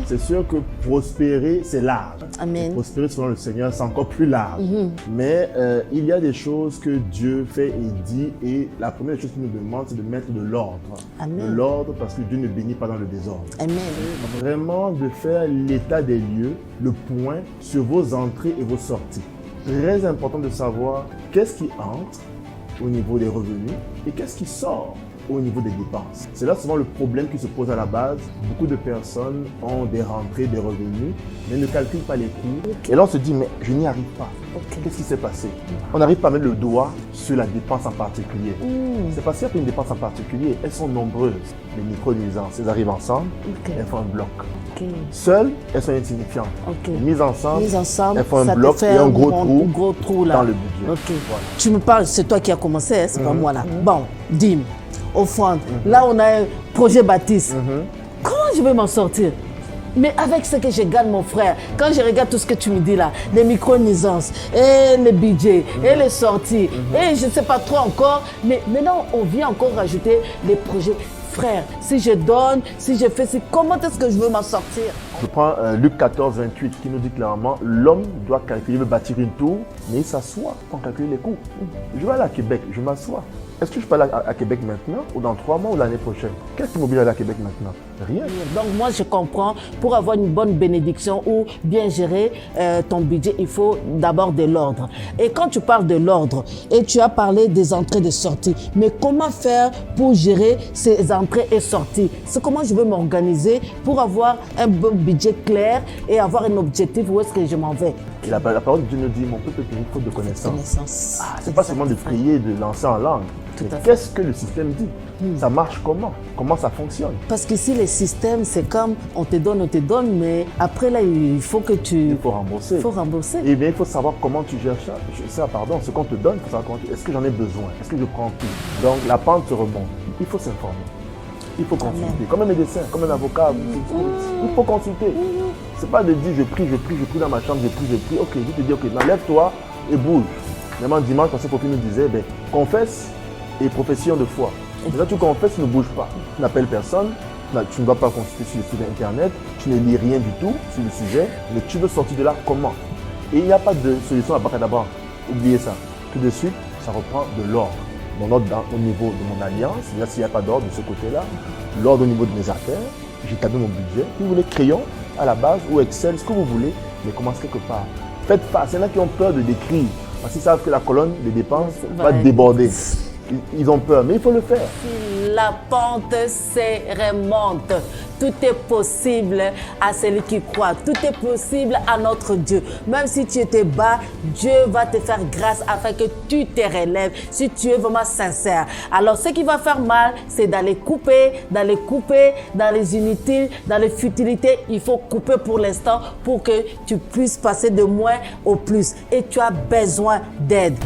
C'est sûr que prospérer, c'est large. Amen. Prospérer selon le Seigneur, c'est encore plus large. Mais il y a des choses que Dieu fait et dit, et la première chose qu'il nous demande, c'est de mettre de l'ordre. Amen. De l'ordre, parce que Dieu ne bénit pas dans le désordre. Amen. Vraiment de faire l'état des lieux, le point sur vos entrées et vos sorties. Très important de savoir qu'est-ce qui entre au niveau des revenus et qu'est-ce qui sort au niveau des dépenses. C'est là souvent le problème qui se pose à la base. Beaucoup de personnes ont des rentrées, des revenus, mais ne calculent pas les coûts. Et là, on se dit, mais je n'y arrive pas. Qu'est-ce qui s'est passé? On n'arrive pas à mettre le doigt sur la dépense en particulier. C'est parce qu'il y a une dépense en particulier. Elles sont nombreuses, les micro-nuisances. Elles arrivent ensemble, elles font un bloc. Seules, elles sont insignifiantes. Mises ensemble, elles font un bloc et un gros trou là, dans le budget. Voilà. Tu me parles, c'est toi qui as commencé, hein, c'est pas moi là. Bon, dîme, offrande. Là, on a un projet baptiste. Comment je vais m'en sortir? Mais avec ce que je gagne, mon frère, quand je regarde tout ce que tu me dis là, les micro-nuisances, et les budgets, et les sorties, et je ne sais pas trop encore, mais maintenant, on vient encore rajouter les projets. Frère, si je donne, si je fais, comment est-ce que je veux m'en sortir? Je prends Luc 14, 28 qui nous dit clairement, l'homme doit calculer, il veut bâtir une tour, mais il s'assoit pour calculer les coûts. Je vais aller à Québec, je m'assois. Est-ce que je peux aller à Québec maintenant, ou dans 3 mois, ou l'année prochaine? Qu'est-ce qui m'oblige à aller à Québec maintenant? Rien. Donc moi, je comprends, pour avoir une bonne bénédiction ou bien gérer ton budget, il faut d'abord de l'ordre. Et quand tu parles de l'ordre, et tu as parlé des entrées et des sorties, mais comment faire pour gérer ces entrées et sorties? C'est comment je veux m'organiser pour avoir un bon budget clair et avoir un objectif où est-ce que je m'en vais? Et la parole de Dieu nous dit, mon peuple est une faute de connaissance. C'est pas seulement de prier, de lancer en langue. Qu'est-ce que le système dit? Ça marche comment? Comment ça fonctionne? Parce que si le système, c'est comme on te donne, mais après là, il faut que tu... Il faut rembourser. Il faut rembourser. Et bien, il faut savoir comment tu gères ça. Ce qu'on te donne, il faut savoir comment est-ce que j'en ai besoin? Est-ce que je prends tout? Donc, la pente se remonte. Il faut s'informer. Il faut consulter. Comme un médecin, comme un avocat. Il faut consulter. C'est pas de dire je prie dans ma chambre, je prie. Ok, je te dis, ok, lève-toi et bouge. Même dimanche, quand ce prophète nous disait, confesse et profession de foi. Et là, tu confesses, tu ne bouges pas. Tu n'appelles personne, tu ne vas pas consulter sur le site internet, tu ne lis rien du tout sur le sujet, mais tu veux sortir de là comment? Et il n'y a pas de solution à Bakadabra. Oubliez ça. Tout de suite, ça reprend de l'ordre. Au niveau de mon alliance, là, s'il n'y a pas d'ordre de ce côté-là, l'ordre au niveau de mes affaires, j'établis mon budget. Si vous voulez crayon à la base ou Excel, ce que vous voulez, mais commencez quelque part. Faites face. Il y en a qui ont peur de décrire parce qu'ils savent que la colonne des dépenses va déborder. Ils ont peur, mais il faut le faire. La pente se remonte. Tout est possible à celui qui croit. Tout est possible à notre Dieu. Même si tu étais bas, Dieu va te faire grâce afin que tu te relèves si tu es vraiment sincère. Alors, ce qui va faire mal, c'est d'aller couper dans les inutiles, dans les futilités. Il faut couper pour l'instant pour que tu puisses passer de moins au plus. Et tu as besoin d'aide.